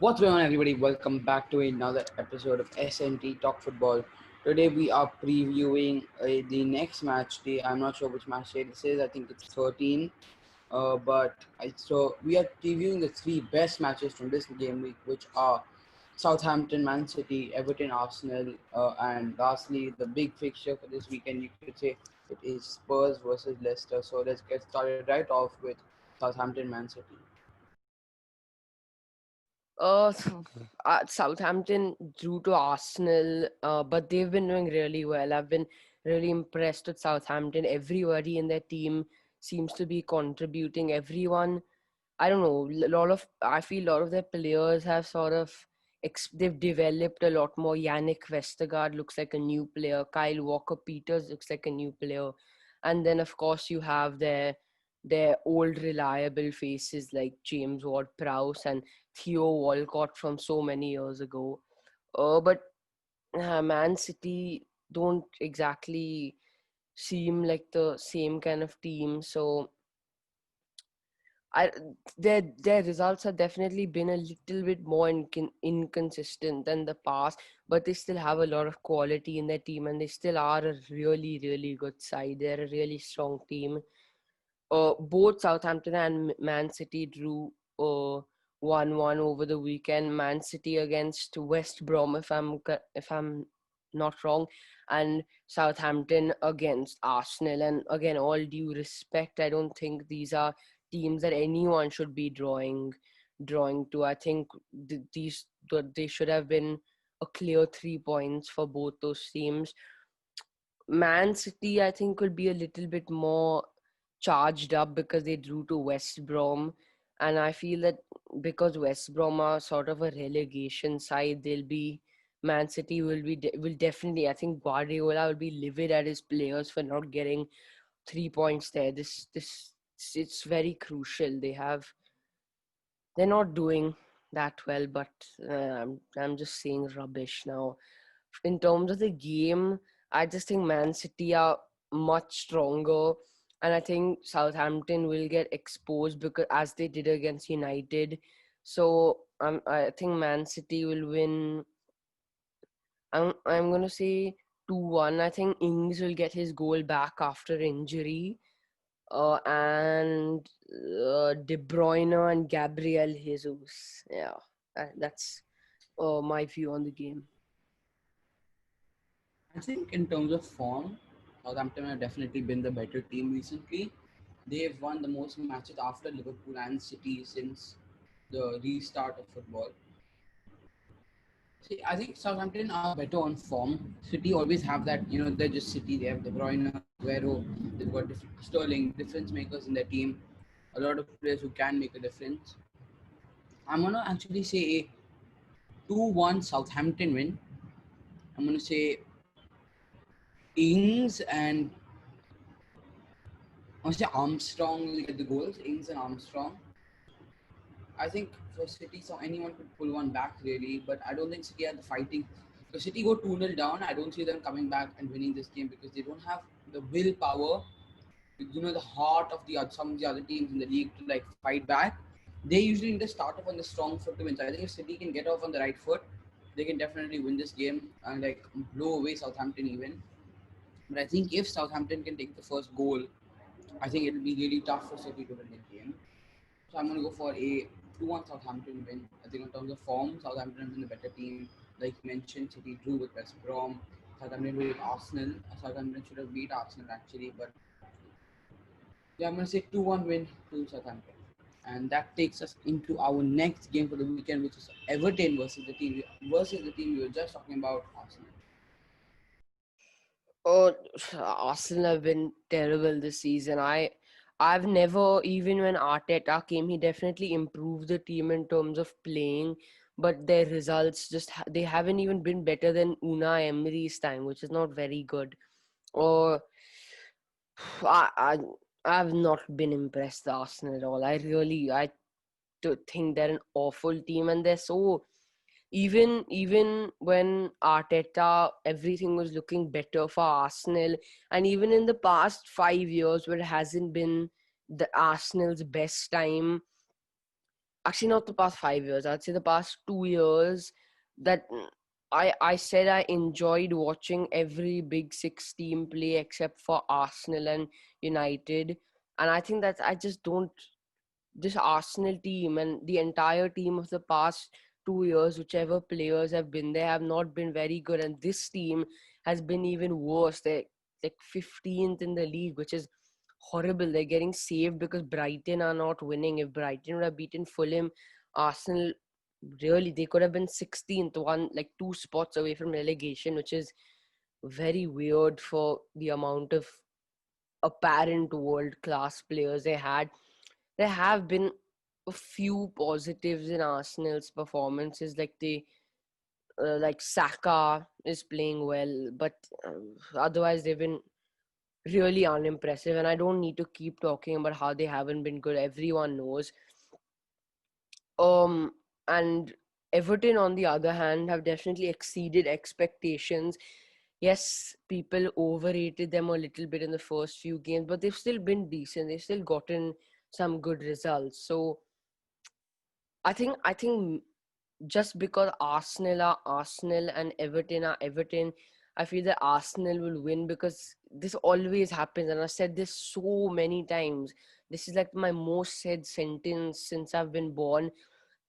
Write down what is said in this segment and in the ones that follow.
What's going on, everybody? Welcome back to another episode of SNT Talk Football. Today we are previewing the next match day. I'm not sure which match day this is. I think it's 13. So we are previewing the three best matches from this game week, which are Southampton, Man City, Everton, Arsenal, and lastly the big fixture for this weekend. You could say it is Spurs versus Leicester. So let's get started right off with Southampton, Man City. Uh, Southampton drew to Arsenal, but they've been doing really well. I've been really impressed with Southampton. Everybody in their team seems to be contributing. Everyone, I don't know, I feel a lot of their players have sort of, they've developed a lot more. Yannick Vestergaard looks like a new player. Kyle Walker-Peters looks like a new player. And then, of course, you have their old reliable faces like James Ward-Prowse and Theo Walcott from so many years ago. But Man City don't exactly seem like the same kind of team. So I their results have definitely been a little bit more inconsistent than the past, but they still have a lot of quality in their team, and they still are a really good side. They're a really strong team. Both Southampton and Man City drew 1-1 over the weekend. Man City against West Brom, if I'm not wrong, and Southampton against Arsenal. And again, all due respect, I don't think these are teams that anyone should be drawing to. I think they should have been a clear 3 points for both those teams. Man City, I think, could be a little bit more charged up because they drew to West Brom. And I feel that because West Brom are sort of a relegation side, Man City will definitely, I think Guardiola will be livid at his players for not getting 3 points there. It's very crucial. They're not doing that well, but I'm just saying rubbish now. In terms of the game, I just think Man City are much stronger, and I think Southampton will get exposed because as they did against United. So I think Man City will win. I'm gonna say 2-1. I think Ings will get his goal back after injury, and De Bruyne and Gabriel Jesus. Yeah, that's my view on the game. I think in terms of form, Southampton have definitely been the better team recently. They've won the most matches after Liverpool and City since the restart of football. See, I think Southampton are better on form. City always have that, they're just City. They have De Bruyne, Aguero, they've got Sterling, difference makers in their team. A lot of players who can make a difference. I'm going to actually say a 2-1 Southampton win. I'm going to say Ings and I want to say Armstrong will get the goals. Ings and Armstrong. I think for City, so anyone could pull one back really, but I don't think City are the fighting. If City go 2-0 down, I don't see them coming back and winning this game because they don't have the willpower, the heart of some of the other teams in the league to like fight back. They usually need to start off on the strong foot to win. So I think if City can get off on the right foot, they can definitely win this game and like blow away Southampton even. But I think if Southampton can take the first goal, I think it'll be really tough for City to win the game. So I'm going to go for a 2-1 Southampton win. I think in terms of form, Southampton has been the better team. Like you mentioned, City drew with West Brom. Southampton beat Arsenal. Southampton should have beat Arsenal actually, but yeah, I'm going to say 2-1 win to Southampton. And that takes us into our next game for the weekend, which is Everton versus the team we were just talking about, Arsenal. Oh, Arsenal have been terrible this season. I've never, even when Arteta came, he definitely improved the team in terms of playing, but their results they haven't even been better than Unai Emery's time, which is not very good. Or I, I I've not been impressed with Arsenal at all. I think they're an awful team, and they're so even when Arteta, everything was looking better for Arsenal, and even in the past 5 years where it hasn't been the Arsenal's best time, actually not the past 5 years. I'd say the past 2 years that I said I enjoyed watching every Big Six team play except for Arsenal and United, and I think that I just don't. This Arsenal team and the entire team of the past 2 years, whichever players have been there, have not been very good, and this team has been even worse. They're like 15th in the league, which is horrible. They're getting saved because Brighton are not winning. If Brighton would have beaten Fulham, Arsenal really they could have been 16th, one like 2 spots away from relegation, which is very weird for the amount of apparent world class players they had. There have been a few positives in Arsenal's performances, like like Saka is playing well, but otherwise they've been really unimpressive. And I don't need to keep talking about how they haven't been good. Everyone knows. Um, and Everton, on the other hand, have definitely exceeded expectations. Yes, people overrated them a little bit in the first few games, but they've still been decent. They've still gotten some good results. So I think just because Arsenal are Arsenal and Everton are Everton, I feel that Arsenal will win because this always happens. And I've said this so many times. This is like my most said sentence since I've been born,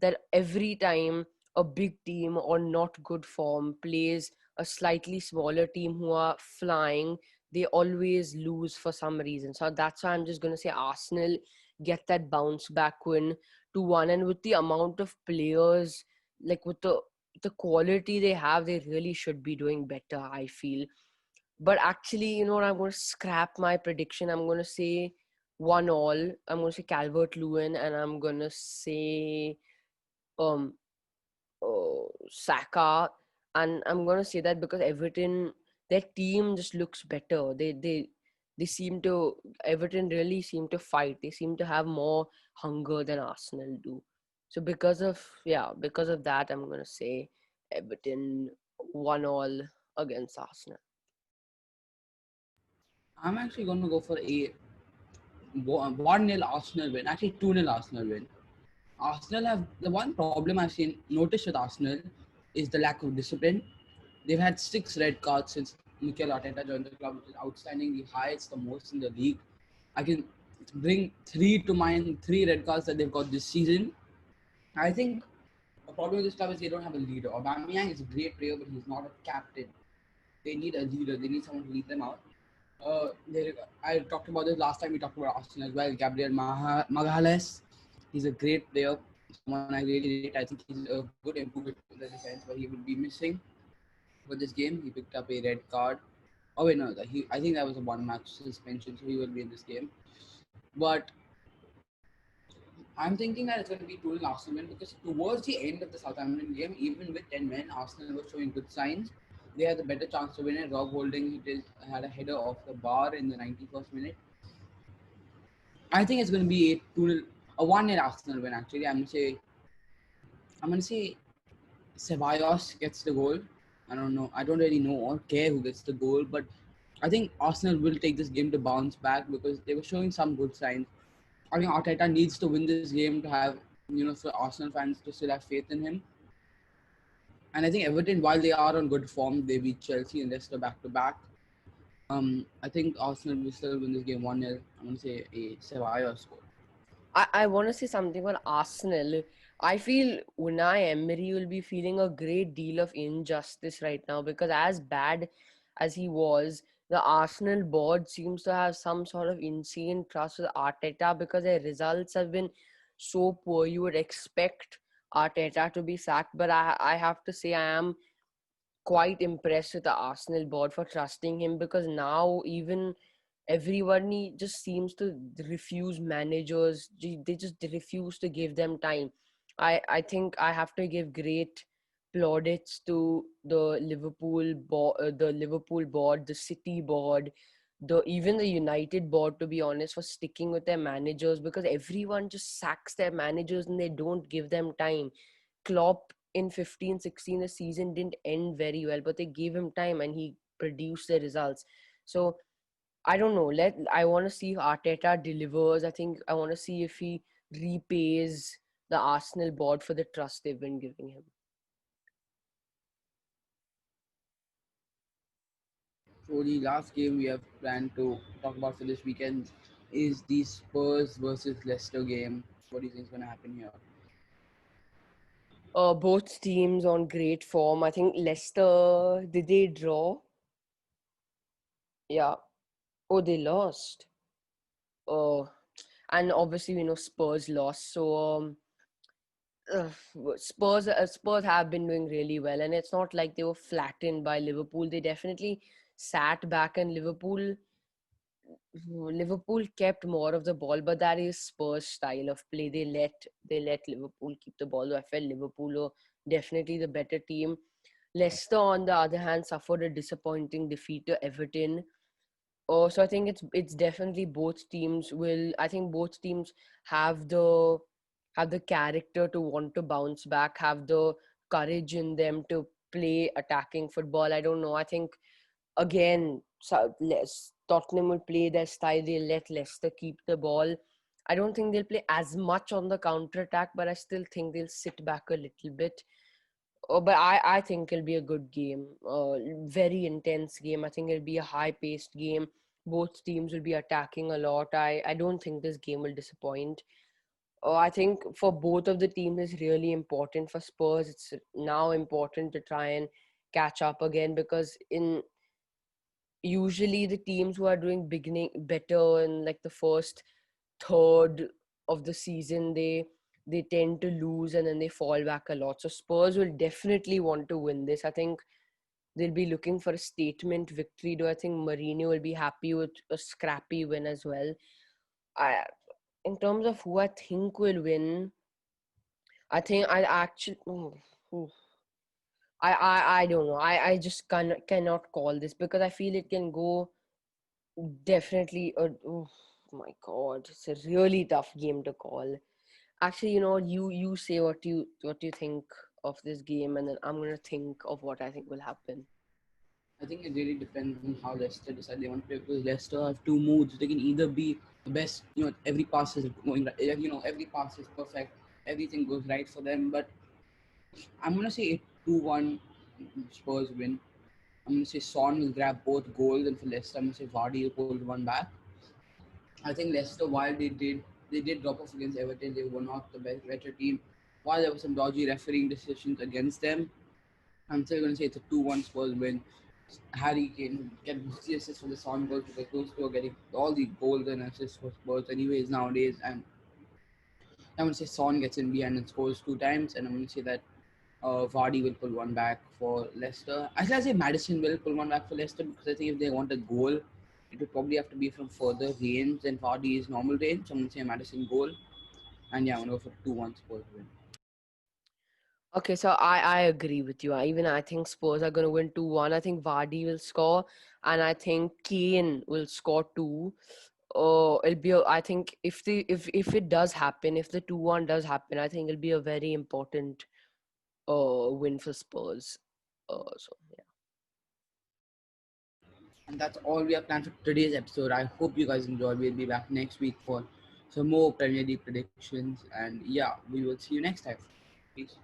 that every time a big team or not good form plays a slightly smaller team who are flying, they always lose for some reason. So that's why I'm just going to say Arsenal get that bounce back win 2-1. And with the amount of players, like with the quality they have, they really should be doing better, I feel. But actually, you know what, I'm going to scrap my prediction. I'm going to say 1-1. I'm going to say Calvert Lewin, and I'm going to say um Saka, and I'm gonna say that because Everton, their team just looks better. They seem to Everton really seem to fight. They seem to have more hunger than Arsenal do. So because of that, I'm gonna say Everton 1-1 against Arsenal. I'm actually going to go for a 1-0 Arsenal win. Actually, 2-0 Arsenal win. Arsenal have the one problem I've seen noticed with Arsenal is the lack of discipline. They've had 6 red cards since Mikel Arteta joined the club, which is outstandingly high. It's the most in the league. I can bring three to mind, 3 red cards that they've got this season. I think the problem with this club is they don't have a leader. Aubameyang is a great player, but he's not a captain. They need a leader. They need someone to lead them out. I talked about this last time we talked about Arsenal as well. Gabriel Magalhaes, he's a great player, someone I really rate. I think he's a good improvement in the defense, but he will be missing for this game. He picked up a red card. Oh wait, no, I think that was a one-match suspension, so he will be in this game. But I'm thinking that it's going to be 2-0 Arsenal win because towards the end of the Southampton game, even with 10 men, Arsenal was showing good signs. They had a better chance to win it. Rob Holding had a header off the bar in the 91st minute. I think it's going to be a 2 a 1-0 Arsenal win. Actually, I'm going to say Ceballos gets the goal. I don't know. I don't really know or care who gets the goal, but I think Arsenal will take this game to bounce back because they were showing some good signs. I think Arteta needs to win this game to have, for Arsenal fans to still have faith in him. And I think Everton, while they are on good form, they beat Chelsea and Leicester back to back. I think Arsenal will still win this game 1-0. I'm going to say a Ceballos score. I want to say something about Arsenal. I feel Unai Emery will be feeling a great deal of injustice right now because, as bad as he was, the Arsenal board seems to have some sort of insane trust with Arteta because their results have been so poor. You would expect Arteta to be sacked, but I have to say I am quite impressed with the Arsenal board for trusting him because now even everybody just seems to refuse managers. They just refuse to give them time. I think I have to give great plaudits to the Liverpool board, the City board, the even the United board, to be honest, for sticking with their managers because everyone just sacks their managers and they don't give them time. Klopp in 15-16, the season didn't end very well, but they gave him time and he produced the results. So I don't know. I want to see if Arteta delivers. I think I want to see if he repays the Arsenal board for the trust they've been giving him. So the last game we have planned to talk about for this weekend is the Spurs versus Leicester game. What do you think is going to happen here? Both teams on great form. I think Leicester, did they draw? Yeah. Oh, they lost. Oh, and obviously we know Spurs lost. So uh, Spurs have been doing really well, and it's not like they were flattened by Liverpool. They definitely sat back, and Liverpool kept more of the ball, but that is Spurs' style of play. They let Liverpool keep the ball. Though I felt Liverpool were definitely the better team. Leicester, on the other hand, suffered a disappointing defeat to Everton. Oh, so I think it's definitely both teams will. I think both teams have the character to want to bounce back, have the courage in them to play attacking football. I don't know. I think again, Tottenham will play their style. They'll let Leicester keep the ball. I don't think they'll play as much on the counter attack, but I still think they'll sit back a little bit. Oh, but I think it'll be a good game. Very intense game. I think it'll be a high paced game. Both teams will be attacking a lot. I don't think this game will disappoint. I think for both of the teams it's really important. For Spurs, it's now important to try and catch up again, because in usually the teams who are doing beginning better in like the first third of the season, they tend to lose and then they fall back a lot. So Spurs will definitely want to win this. I think they'll be looking for a statement victory. Do I think Mourinho will be happy with a scrappy win as well? I, in terms of who I think will win, I think I actually. Ooh, I don't know. I just cannot call this because I feel it can go definitely. Oh my god, it's a really tough game to call. Actually, you say what you think of this game, and then I'm gonna think of what I think will happen. I think it really depends on how Leicester decide they want to play, because Leicester have two moods. They can either be the best, every pass is going right, every pass is perfect, everything goes right for them. But I'm gonna say a 2-1 Spurs win. I'm gonna say Son will grab both goals, and for Leicester, I'm gonna say Vardy will pull one back. I think Leicester, while they did drop off against Everton, they were not the better team. While there were some dodgy refereeing decisions against them, I'm still going to say it's a 2-1 Spurs win. Harry Kane get the assists for the Son goals, because those two are getting all the goals and assists for Spurs anyways nowadays. And I'm going to say Son gets in behind and scores 2 times, and I'm going to say that Vardy will pull one back for Leicester. I should say Madison will pull one back for Leicester, because I think if they want a goal, it would probably have to be from further range than Vardy's normal range. So I'm going to say Madison goal. And yeah, I'm going to go for 2-1 Spurs win. Okay, so I agree with you. I think Spurs are going to win 2-1. I think Vardy will score, and I think Kane will score two. Oh, it'll be. I think if it does happen, if the 2-1 does happen, I think it'll be a very important win for Spurs. So yeah. And that's all we have planned for today's episode. I hope you guys enjoyed. We'll be back next week for some more Premier League predictions. And yeah, we will see you next time. Peace.